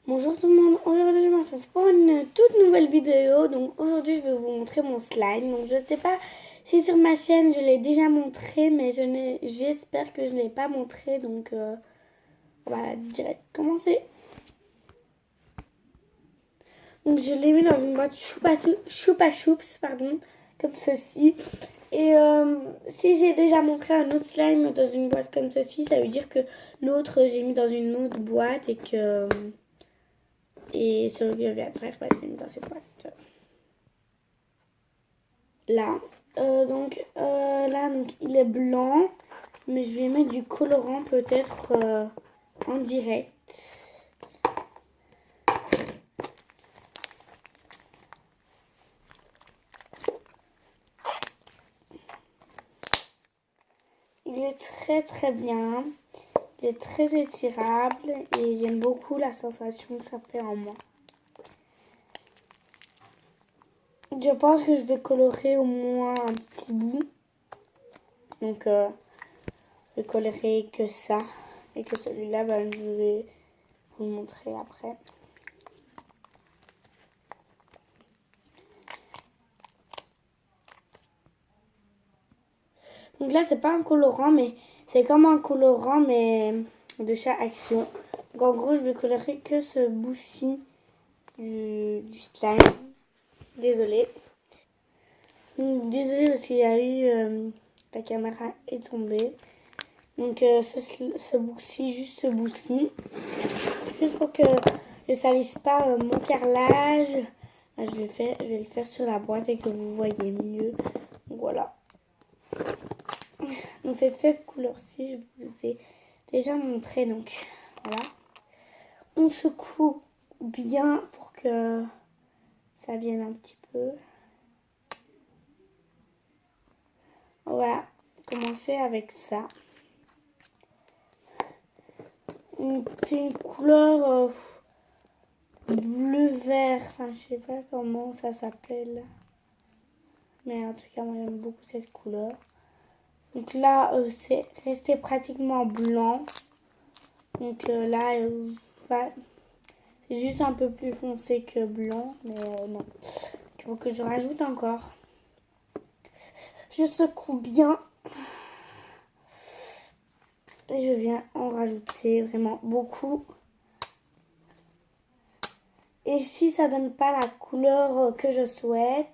Bonjour tout le monde, aujourd'hui je me retrouve pour une toute nouvelle vidéo. Donc aujourd'hui je vais vous montrer mon slime. Donc je sais pas si sur ma chaîne je l'ai déjà montré, mais j'espère que je ne l'ai pas montré. Donc on va direct commencer. Donc je l'ai mis dans une boîte choupa choups, pardon, comme ceci. Et si j'ai déjà montré un autre slime dans une boîte comme ceci, ça veut dire que l'autre j'ai mis dans une autre boîte et que... Et celui que je viens de faire, je l'ai mis dans cette boîte. Là. Là, donc, il est blanc. Mais je vais mettre du colorant peut-être en direct. Il est très très bien. Il est très étirable. Et j'aime beaucoup la sensation que ça fait en moi. Je pense que je vais colorer au moins un petit bout. Donc, je colorerai que ça. Et que celui-là, je vais vous le montrer après. Donc là, c'est pas un colorant, mais c'est comme un colorant, mais de chaque action. Donc en gros, je vais colorer que ce bout-ci du slime. Désolée. Désolée parce qu'il y a eu... la caméra est tombée. Donc ce bout-ci, juste ce bout-ci. Juste pour que je salisse pas mon carrelage. Je vais le faire sur la boîte et que vous voyez mieux. Donc voilà. Donc c'est cette couleur-ci, je vous ai déjà montré. Donc voilà. On secoue bien pour que ça vienne un petit peu. Voilà. Commencer avec ça. C'est une couleur bleu-vert. Enfin, je sais pas comment ça s'appelle. Mais en tout cas, moi j'aime beaucoup cette couleur. Donc là, c'est resté pratiquement blanc. Donc là, c'est juste un peu plus foncé que blanc. Mais non. Il faut que je rajoute encore. Je secoue bien. Et je viens en rajouter vraiment beaucoup. Et si ça donne pas la couleur que je souhaite,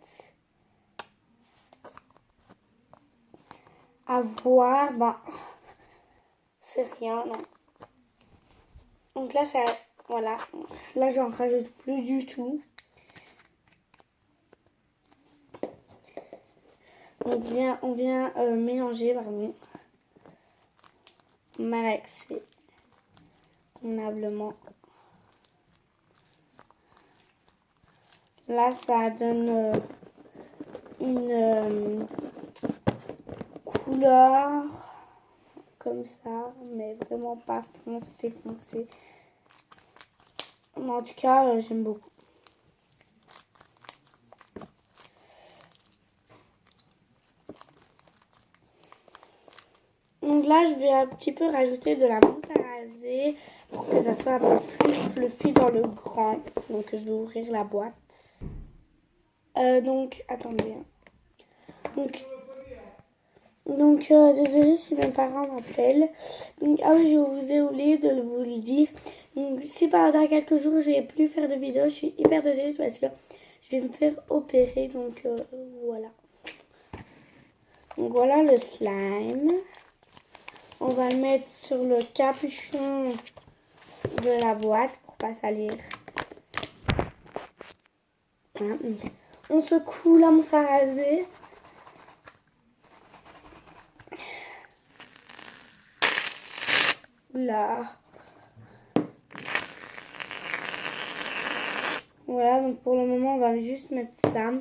à voir, c'est rien, non. Donc là, ça, voilà. Là, j'en rajoute plus du tout. On vient mélanger, pardon. Malaxer convenablement. Là, ça donne une couleur comme ça, mais vraiment pas foncé. Mais en tout cas, j'aime beaucoup. Donc là, je vais un petit peu rajouter de la mousse à raser pour que ça soit un peu plus fluffy dans le grand. Donc je vais ouvrir la boîte. Attendez. Désolée si mes parents m'appellent. Ah oui, je vous ai oublié de vous le dire. Donc, si pendant quelques jours, je n'ai plus faire de vidéos, je suis hyper désolée parce que je vais me faire opérer. Donc, voilà. Donc, voilà le slime. On va le mettre sur le capuchon de la boîte pour pas salir. Voilà. On secoue la mousse à raser. Là. Voilà, donc pour le moment, on va juste mettre ça.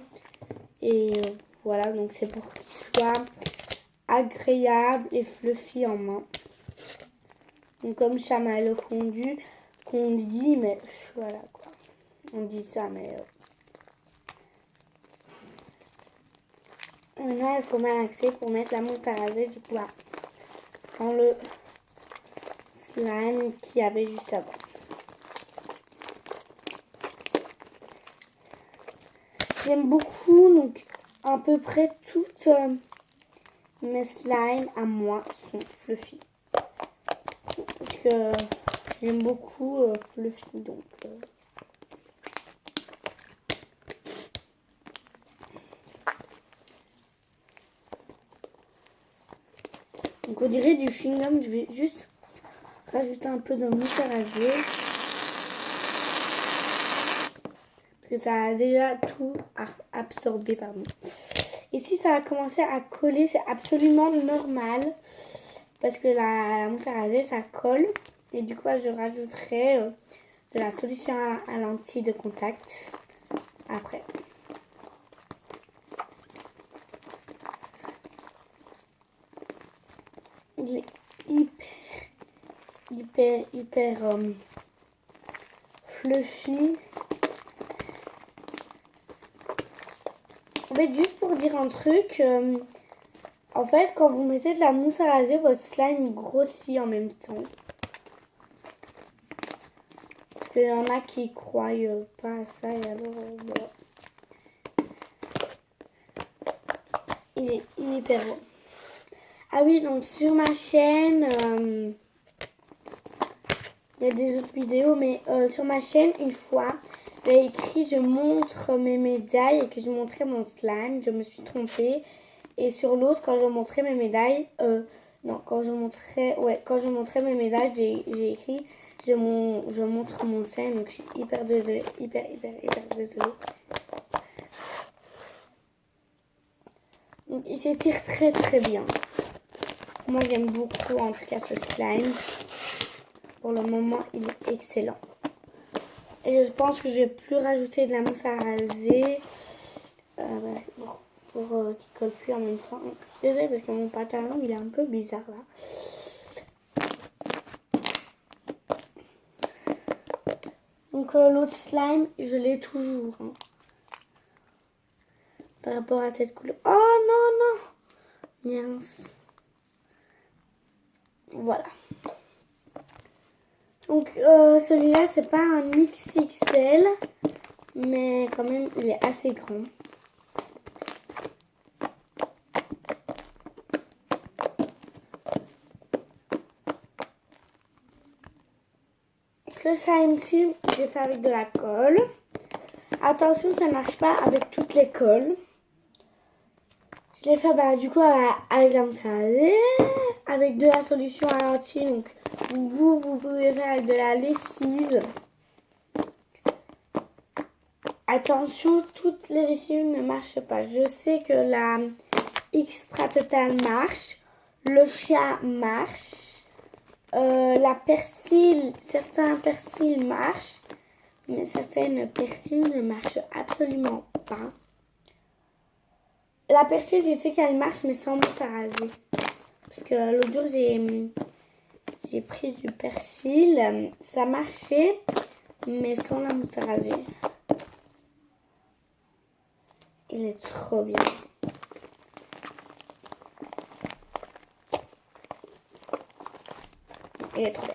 Et voilà, donc c'est pour qu'il soit agréable et fluffy en main. Donc comme chamallow fondu qu'on dit, mais voilà quoi. On dit ça, mais... Maintenant, il faut malaxer pour mettre la mousse à raser du coup dans le slime qu'il y avait juste avant. J'aime beaucoup, donc à peu près toutes mes slimes à moi sont fluffy. Parce que j'aime beaucoup fluffy, donc... Donc on dirait du chewing-gum, je vais juste rajouter un peu de mousse à raser. Parce que ça a déjà tout absorbé, pardon. Ici ça a commencé à coller, c'est absolument normal. Parce que la mousse à raser ça colle. Et du coup je rajouterai de la solution à lentilles de contact après. Il est hyper fluffy. En fait, juste pour dire un truc, en fait, quand vous mettez de la mousse à raser, votre slime grossit en même temps. Parce qu'il y en a qui croient pas à ça et alors, voilà. Il est hyper bon. Ah oui, donc sur ma chaîne, il y a des autres vidéos, mais sur ma chaîne, une fois, j'ai écrit je montre mes médailles et que je montrais mon slime. Je me suis trompée. Et sur l'autre, quand je montrais mes médailles, quand je montrais mes médailles, j'ai écrit je montre mon slime. Donc je suis hyper désolée, hyper désolée. Donc il s'étire très bien. Moi j'aime beaucoup en tout cas ce slime. Pour le moment il est excellent. Et je pense que je vais plus rajouter de la mousse à raser pour qu'il colle plus en même temps. Désolée parce que mon pantalon il est un peu bizarre là. Donc l'autre slime je l'ai toujours. Hein. Par rapport à cette couleur. Oh non. Niance. Voilà. Donc celui-là c'est pas un XXL. Mais quand même il est assez grand. Ce slime-ci, j'ai fait avec de la colle. Attention, ça ne marche pas avec toutes les colles. Je l'ai fait du coup avec la mousse à raser, avec de la solution à lentilles. Donc vous pouvez faire avec de la lessive. Attention, toutes les lessives ne marchent pas. Je sais que la Extra Total marche, le chat marche. La persil, certains persils marchent, mais certaines persils ne marchent absolument pas. La persil, je sais qu'elle marche, mais sans mousse à raser. Parce que l'autre jour, j'ai pris du persil, ça marchait, mais sans la mousse à raser. Il est trop bien. Il est trop bien.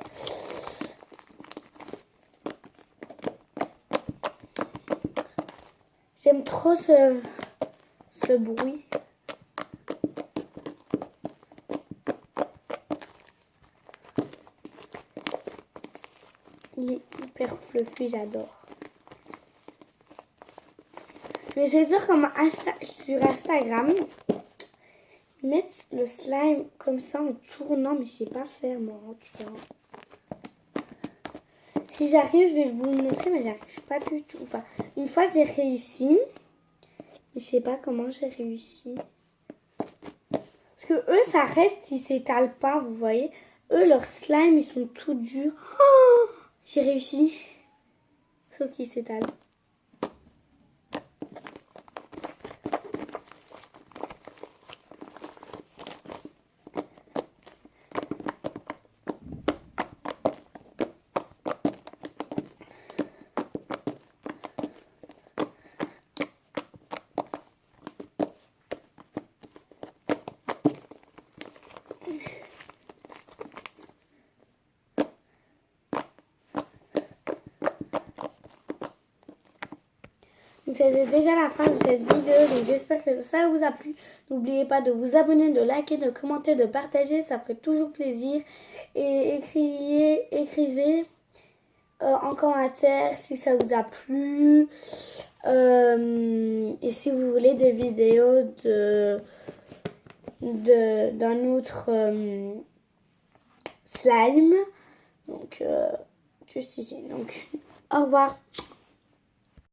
J'aime trop ce bruit. Il est hyper fluffy, j'adore. Mais c'est sûr comme sur Instagram, ils mettent le slime comme ça en tournant, mais je sais pas faire moi en tout cas. Si j'arrive, je vais vous le montrer, mais j'arrive pas du tout. Enfin, une fois j'ai réussi, mais je sais pas comment j'ai réussi. Parce que eux, ça reste, ils s'étalent pas, vous voyez. Eux, leurs slime, ils sont tout durs. Oh, j'ai réussi. Sauf qu'ils s'étalent. Donc c'était déjà la fin de cette vidéo. Donc j'espère que ça vous a plu. N'oubliez pas de vous abonner, de liker, de commenter, de partager. Ça ferait toujours plaisir. Et écrivez en commentaire si ça vous a plu. Et si vous voulez des vidéos d'un autre slime. Donc juste ici. Donc au revoir.